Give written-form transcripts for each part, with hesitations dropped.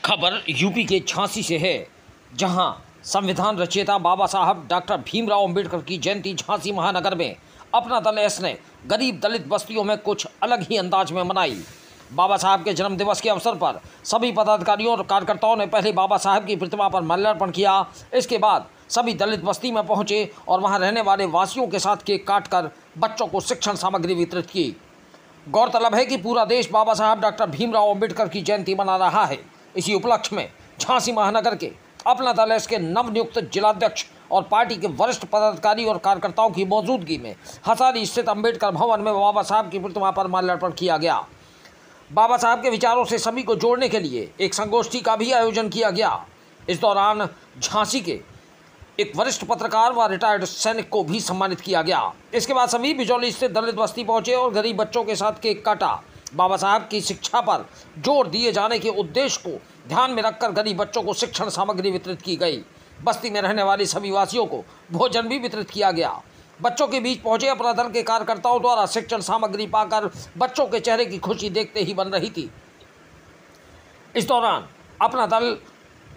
खबर यूपी के झांसी से है, जहां संविधान रचयिता बाबा साहब डॉक्टर भीमराव अंबेडकर की जयंती झांसी महानगर में अपना दल एस ने गरीब दलित बस्तियों में कुछ अलग ही अंदाज में मनाई। बाबा साहब के जन्मदिवस के अवसर पर सभी पदाधिकारियों और कार्यकर्ताओं ने पहले बाबा साहब की प्रतिमा पर माल्यार्पण किया। इसके बाद सभी दलित बस्ती में पहुंचे और वहां रहने वाले वासियों के साथ केक काटकर बच्चों को शिक्षण सामग्री वितरित की। गौरतलब है कि पूरा देश बाबा साहब डॉक्टर भीमराव अंबेडकर की जयंती मना रहा है। इसी उपलक्ष्य में झांसी महानगर के अपना दल एस के नवनियुक्त जिलाध्यक्ष और पार्टी के वरिष्ठ पदाधिकारी और कार्यकर्ताओं की मौजूदगी में हसारी स्थित अंबेडकर भवन में बाबा साहब की प्रतिमा पर माल्यार्पण किया गया। बाबा साहब के विचारों से सभी को जोड़ने के लिए एक संगोष्ठी का भी आयोजन किया गया। इस दौरान झांसी के एक वरिष्ठ पत्रकार व रिटायर्ड सैनिक को भी सम्मानित किया गया। इसके बाद सभी बिजौली स्थित दलित बस्ती पहुंचे और गरीब बच्चों के साथ केक काटा। बाबा साहब की शिक्षा पर जोर दिए जाने के उद्देश्य को ध्यान में रखकर गरीब बच्चों को शिक्षण सामग्री वितरित की गई। बस्ती में रहने वाले सभी वासियों को भोजन भी वितरित किया गया। बच्चों के बीच पहुंचे अपना दल के कार्यकर्ताओं द्वारा शिक्षण सामग्री पाकर बच्चों के चेहरे की खुशी देखते ही बन रही थी। इस दौरान अपना दल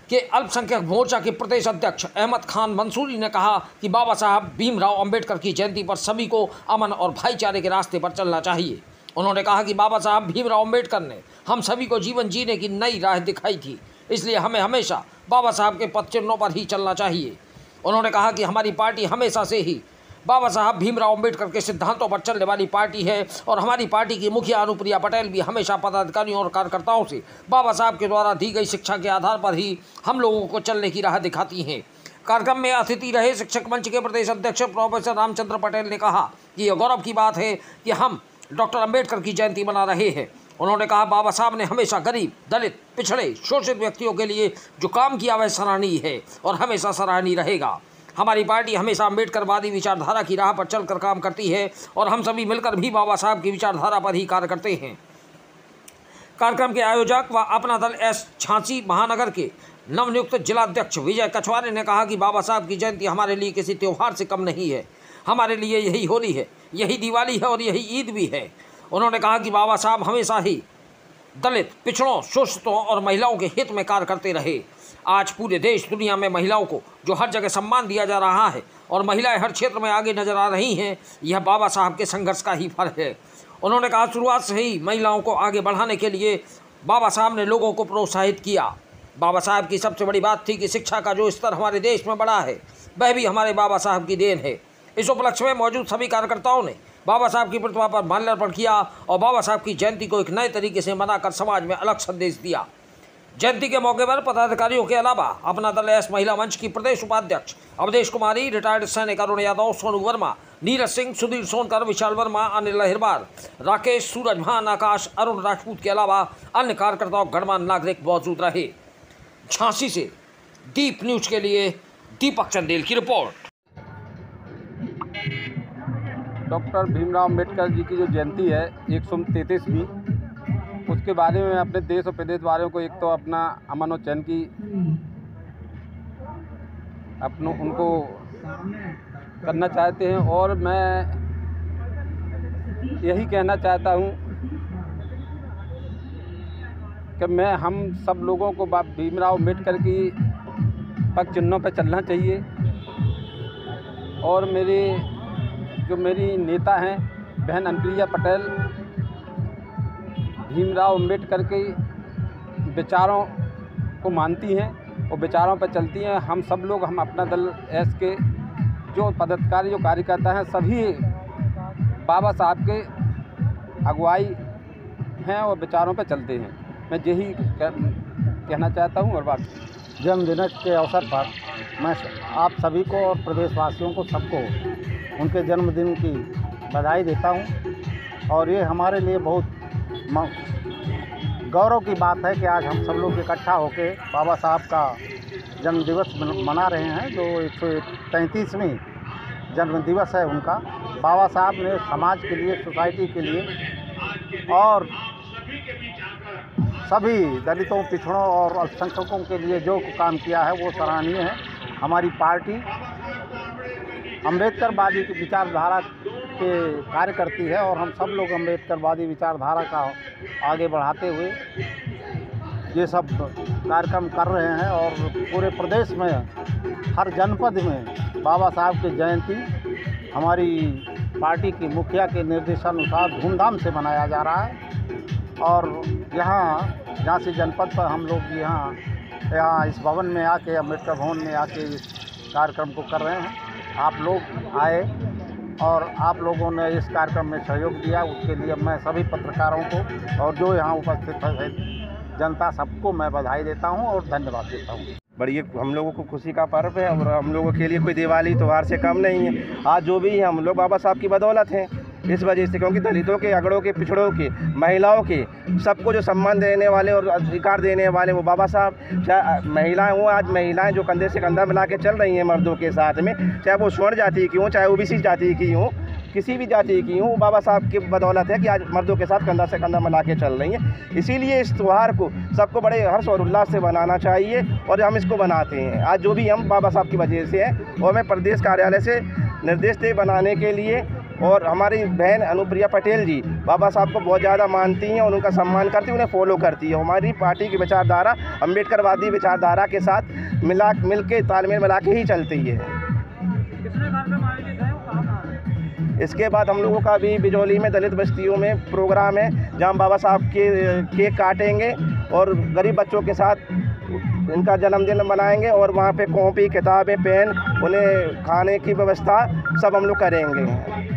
के अल्पसंख्यक मोर्चा के प्रदेश अध्यक्ष अहमद खान मंसूरी ने कहा कि बाबा साहब भीमराव अंबेडकर की जयंती पर सभी को अमन और भाईचारे के रास्ते पर चलना चाहिए। उन्होंने कहा कि बाबा साहब भीमराव अंबेडकर ने हम सभी को जीवन जीने की नई राह दिखाई थी, इसलिए हमें हमेशा बाबा साहब के पद चिन्हों पर ही चलना चाहिए। उन्होंने कहा कि हमारी पार्टी हमेशा से ही बाबा साहब भीमराव अंबेडकर के सिद्धांतों पर चलने वाली पार्टी है और हमारी पार्टी की मुखिया अनुप्रिया पटेल भी हमेशा पदाधिकारियों और कार्यकर्ताओं से बाबा साहब के द्वारा दी गई शिक्षा के आधार पर ही हम लोगों को चलने की राह दिखाती हैं। कार्यक्रम में अतिथि रहे शिक्षक मंच के प्रदेश अध्यक्ष प्रोफेसर रामचंद्र पटेल ने कहा कि यह गौरव की बात है कि हम डॉक्टर अंबेडकर की जयंती मना रहे हैं। उन्होंने कहा बाबा साहब ने हमेशा गरीब, दलित, पिछड़े, शोषित व्यक्तियों के लिए जो काम किया वह सराहनीय है और हमेशा सराहनीय रहेगा। हमारी पार्टी हमेशा अंबेडकरवादी विचारधारा की राह पर चलकर काम करती है और हम सभी मिलकर भी बाबा साहब की विचारधारा पर ही कार्य करते हैं। कार्यक्रम के आयोजक व अपना दल एस झांसी महानगर के नवनियुक्त जिलाध्यक्ष विजय कछवारे ने कहा कि बाबा साहब की जयंती हमारे लिए किसी त्यौहार से कम नहीं है। हमारे लिए यही होली है, यही दिवाली है और यही ईद भी है। उन्होंने कहा कि बाबा साहब हमेशा ही दलित, पिछड़ों, शोषितों और महिलाओं के हित में कार्य करते रहे। आज पूरे देश दुनिया में महिलाओं को जो हर जगह सम्मान दिया जा रहा है और महिलाएं हर क्षेत्र में आगे नजर आ रही हैं, यह बाबा साहब के संघर्ष का ही फल है। उन्होंने कहा शुरुआत से ही महिलाओं को आगे बढ़ाने के लिए बाबा साहब ने लोगों को प्रोत्साहित किया। बाबा साहब की सबसे बड़ी बात थी कि शिक्षा का जो स्तर हमारे देश में बढ़ा है वह भी हमारे बाबा साहब की देन है। इस उपलक्ष्य में मौजूद सभी कार्यकर्ताओं ने बाबा साहब की प्रतिमा पर माल्यार्पण किया और बाबा साहब की जयंती को एक नए तरीके से मनाकर समाज में अलग संदेश दिया। जयंती के मौके पर पदाधिकारियों के अलावा अपना दल एस महिला मंच की प्रदेश उपाध्यक्ष अवधेश कुमारी, रिटायर्ड सैनिक अरुण यादव, सोनू वर्मा, नीरज सिंह, सुधीर सोनकर, विशाल वर्मा, अनिल लहिरबार, राकेश, सूरज भान, आकाश, अरुण राजपूत के अलावा अन्य कार्यकर्ताओं गणमान्य नागरिक मौजूद रहे। झांसी से दीप न्यूज के लिए दीपक चंदेल की रिपोर्ट। डॉक्टर भीमराव अंबेडकर जी की जो जयंती है 133वीं, उसके बारे में अपने देश और प्रदेश वालों को एक तो अपना अमन और चैन की उनको करना चाहते हैं और मैं यही कहना चाहता हूँ कि हम सब लोगों को भीमराव अंबेडकर की पद चिन्हों पर चलना चाहिए और मेरी नेता हैं बहन अनुप्रिया पटेल भीमराव अंबेडकर के विचारों को मानती हैं और विचारों पर चलती हैं। हम सब लोग अपना दल एस के जो पदाधिकारी, जो कार्यकर्ता हैं, सभी बाबा साहब के अगुवाई हैं और विचारों पर चलते हैं। मैं यही कहना चाहता हूँ। और बात जन्मदिन के अवसर पर मैं आप सभी को और प्रदेशवासियों को सबको उनके जन्मदिन की बधाई देता हूं और ये हमारे लिए बहुत गौरव की बात है कि आज हम सब लोग इकट्ठा होकर बाबा साहब का जन्मदिवस मना रहे हैं। जो 133वीं जन्मदिवस है उनका। बाबा साहब ने समाज के लिए, सोसाइटी के लिए और सभी दलितों, पिछड़ों और अल्पसंख्यकों के लिए जो काम किया है वो सराहनीय है। हमारी पार्टी अम्बेडकरवादी की विचारधारा के कार्य करती है और हम सब लोग अम्बेडकरवादी विचारधारा का आगे बढ़ाते हुए ये सब कार्यक्रम कर रहे हैं और पूरे प्रदेश में हर जनपद में बाबा साहब की जयंती हमारी पार्टी की मुखिया के निर्देशानुसार धूमधाम से मनाया जा रहा है। और यहाँ झांसी जनपद पर हम लोग यहाँ इस भवन में आके, अम्बेडकर भवन में आके इस कार्यक्रम को कर रहे हैं। आप लोग आए और आप लोगों ने इस कार्यक्रम में सहयोग दिया, उसके लिए मैं सभी पत्रकारों को और जो यहाँ उपस्थित है जनता सबको मैं बधाई देता हूँ और धन्यवाद देता हूँ। बड़ी हम लोगों को खुशी का पर्व है और हम लोगों के लिए कोई दिवाली त्यौहार से कम नहीं है। आज जो भी है हम लोग बाबा साहब की बदौलत हैं इस वजह से, क्योंकि दलितों के, अगड़ों के, पिछड़ों के, महिलाओं के, सबको जो सम्मान देने वाले और अधिकार देने वाले वो बाबा साहब। चाहे महिलाएं हों, आज महिलाएं जो कंधे से कंधा मिला के चल रही हैं मर्दों के साथ में, चाहे वो स्वर्ण जाति की हों, चाहे ओबीसी जाति की हों, किसी भी जाति की हूँ, बाबा साहब की बदौलत है कि आज मर्दों के साथ कंधा से कंधा मिला के चल रही हैं। इसीलिए इस त्यौहार को सबको बड़े हर्ष और उल्लास से मनाना चाहिए और हम इसको बनाते हैं। आज जो भी हम बाबा साहब की वजह से हैं और मैं प्रदेश कार्यालय से निर्देश दे बनाने के लिए, और हमारी बहन अनुप्रिया पटेल जी बाबा साहब को बहुत ज़्यादा मानती हैं और उनका सम्मान करती हैं, उन्हें फॉलो करती है। हमारी पार्टी की विचारधारा अम्बेडकरवादी विचारधारा के साथ मिल के तालमेल मिला के ही चलती है। इसके बाद हम लोगों का भी बिजौली में दलित बस्तियों में प्रोग्राम है, जहाँ बाबा साहब के केक काटेंगे और गरीब बच्चों के साथ इनका जन्मदिन मनाएंगे और वहाँ पे कॉपी, किताबें, पेन, उन्हें खाने की व्यवस्था सब हम लोग करेंगे।